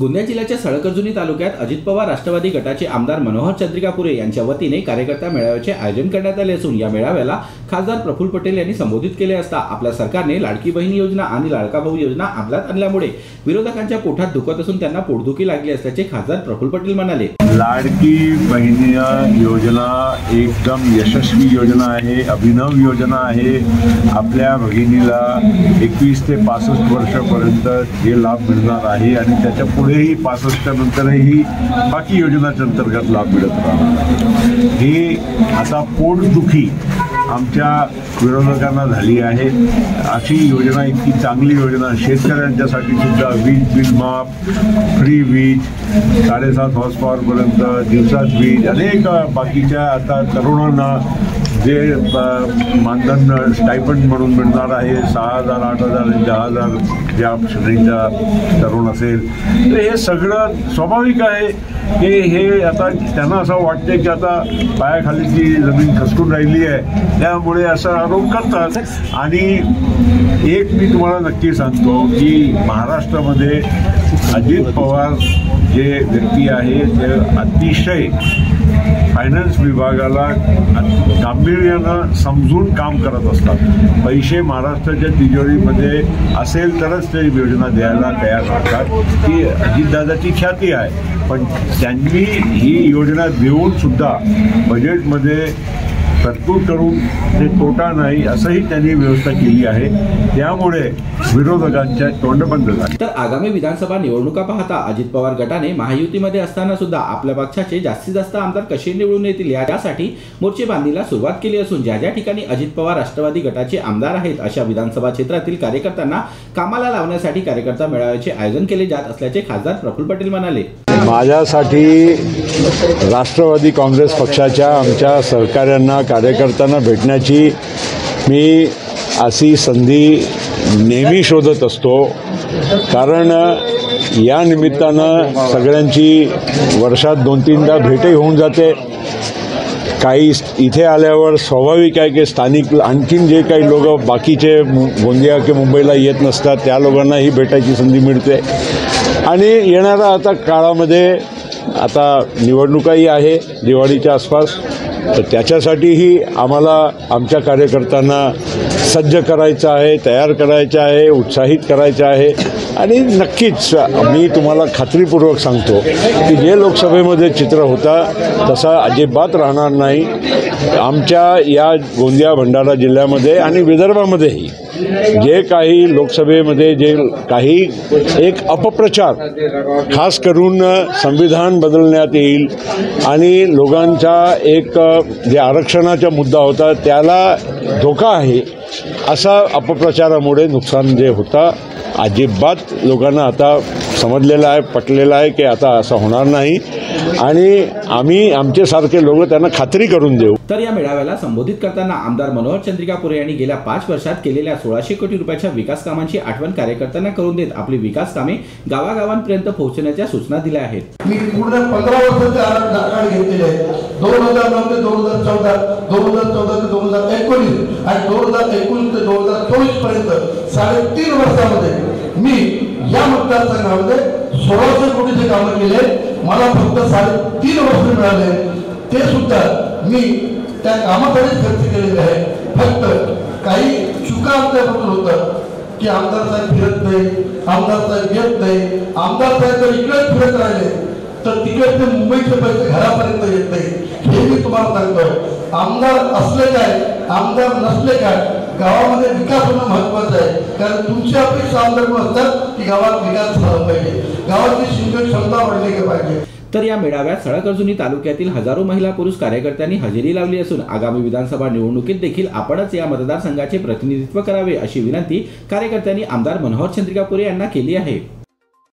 गोंदिया जिल्ह्याच्या सळकर्जुनी तालुक्यात अजित पवार राष्ट्रवादी गटाचे आमदार मनोहर चंद्रिकापुरे यांच्या वतीने कार्यकर्ता मेळाव्याचे आयोजन करण्यात आले असून या मेळाव्याला खासदार प्रफुल्ल पटेल यांनी संबोधित केले असता आपल्या सरकारने लाडकी बहीण योजना आणि लाडका भाऊ योजना अंमलात आणल्यामुळे विरोधकांच्या पोटात दुखत असून त्यांना पोटदुखी लागली असल्याचे खासदार प्रफुल्ल पटेल म्हणाले। लाडकी बहीण योजना एकदम यशस्वी योजना आहे, अभिनव योजना आहे। आपल्या भगिनीला 21 ते 65 वर्षापर्यंत हे लाभ मिळणार आहे आणि त्याच्या पुढेही 65 नंतरही बाकी योजनांच्या अंतर्गत लाभ मिळत राहणार। हे आता पोटदुखी आमच्या विरोधकांना झाली आहे। अशी योजना, इतकी चांगली योजना, शेतकऱ्यांच्यासाठी सुद्धा वीज बिल माफ, फ्री वीज, 7.5 हॉर्स पॉवरपर्यंत दिवसात वीज, अनेक बाकीच्या आता तरुणांना जे मानधन स्टायपंड म्हणून मिळणार आहे 6,000, 8,000, 10,000 ज्या श्रेणीचा तरुण असेल, तर हे सगळं स्वाभाविक आहे की हे आता त्यांना असं वाटते की आता पायाखालीची जमीन खचकून राहिली आहे, त्यामुळे असा आरोप करतात। आणि एक मी तुम्हाला नक्की सांगतो की महाराष्ट्रामध्ये अजित पवार जे व्यक्ती आहे ते अतिशय फायनान्स विभागाला गांभीर्यानं समजून काम करत असतात। पैसे महाराष्ट्राच्या तिजोरीमध्ये असेल तरच ते योजना द्यायला तयार राहतात। ही अजितदादाची ख्याती आहे, पण त्यांनी ही योजना देऊन सुद्धा बजेटमध्ये तरतूद करून ते तोटा नाही असंही त्यांनी व्यवस्था केली आहे, त्यामुळे विरोधकांच्या तोंड बंद झाले। तर आगामी विधानसभा निवडणुका पाहता अजित पवार गटाने महायुतीमध्ये असताना सुद्धा आपल्या पक्षाचे जास्तीत जास्त आमदार कसे निवडून येतील यासाठी मोर्चे बांधणीला सुरुवात केली असून ज्या ज्या ठिकाणी अजित पवार राष्ट्रवादी गटाचे आमदार आहेत अशा विधानसभा क्षेत्रातील कार्यकर्त्यांना कामाला लावण्यासाठी कार्यकर्ता मेळाव्याचे आयोजन केले जात असल्याचे खासदार प्रफुल्ल पटेल म्हणाले। माझ्यासाठी राष्ट्रवादी काँग्रेस पक्षाच्या आमच्या सहकाऱ्यांना, कार्यकर्त्यांना भेटण्याची मी अशी संधी नेहमी शोधत असतो, कारण या निमित्तानं सगळ्यांची वर्षात 2-3दा भेटही होऊन जाते। काही इथे आल्यावर स्वाभाविक आहे की स्थानिक आणखीन जे काही लोक बाकीचे गोंदिया की मुंबईला येत नसतात त्या लोकांनाही भेटायची संधी मिळते। आणि येणाऱ्या आता काळामध्ये आता निवडणुकाही आहे दिवाळीच्या आसपास, तर त्याच्यासाठीही आम्हाला आमच्या कार्यकर्त्यांना सज्ज करायचं आहे, तयार करायचं आहे, उत्साहित करायचं आहे। आणि नक्कीच मी तुम्हाला खात्रीपूर्वक सांगतो की जे लोकसभेमध्ये चित्र होता तसा अजिबात राहणार नाही। आमच्या या गोंदिया भंडारा जिल्ह्यामध्ये आणि विदर्भामध्येही जे काही लोकसभेमध्ये जे काही एक अपप्रचार खास करून संविधान बदलण्यात येईल आणि लोकांचा एक जे आरक्षणाचा मुद्दा होता त्याला धोका आहे, असा अपप्रचारामुळे नुकसान जे होता अजिबात लोकांना आता समजलेलं आहे, पटलेलं आहे की आता असं होणार नाही आणि आम्ही आमच्यासारखे लोक त्यांना खात्री करून देऊ। तर या मेळाव्याला संबोधित करताना आमदार मनोहर चंद्रिकापुरे यांनी गेल्या 5 वर्षात केलेल्या 1600 कोटी रुपयाच्या विकास कामांची आठवण कार्यकर्त्यांना करून देत आपली विकास कामे गावागावांपर्यंत पोहोचण्याच्या सूचना दिल्या आहेत। मी पूर्ण 15 वर्षाचे आराखडे घेतलेले आहेत, 2009 ते 2014, 2014 ते 2019 आणि 2019 ते 2024 पर्यंत 3.5 वर्षामध्ये मी या मतदारसंघामध्ये 1600 कोटीचे कामं केले। मला फक्त 3.5 वर्ष मिळाले, ते सुद्धा मी त्या कामासाठी खर्च केलेले आहे। फक्त काही चुका आमच्याबद्दल होतं की आमदार साहेब फिरत नाही, आमदार साहेब येत नाही, आमदार साहेब जर इकडे फिरत राहिले तर तिकडे मुंबईचे पैसे घरापर्यंत येत नाही। हे मी तुम्हाला सांगतोय, आमदार असले काय, आमदार नसले काय, गावामध्ये विकास होणं महत्वाचं आहे। कारण तुमची अपेक्षा आमदार असतात की गावात विकास झाला पाहिजे, गावाची शिक्षण क्षमता वाढली पाहिजे। तर या मेळाव्यात सळकर्जुनी तालुक्यातील हजारो महिला पुरुष कार्यकर्त्यांनी हजेरी लावली असून आगामी विधानसभा निवडणुकीत देखील आपणच या मतदारसंघाचे प्रतिनिधित्व करावे अशी विनंती कार्यकर्त्यांनी आमदार मनोहर चंद्रिकापुरे यांना केली आहे।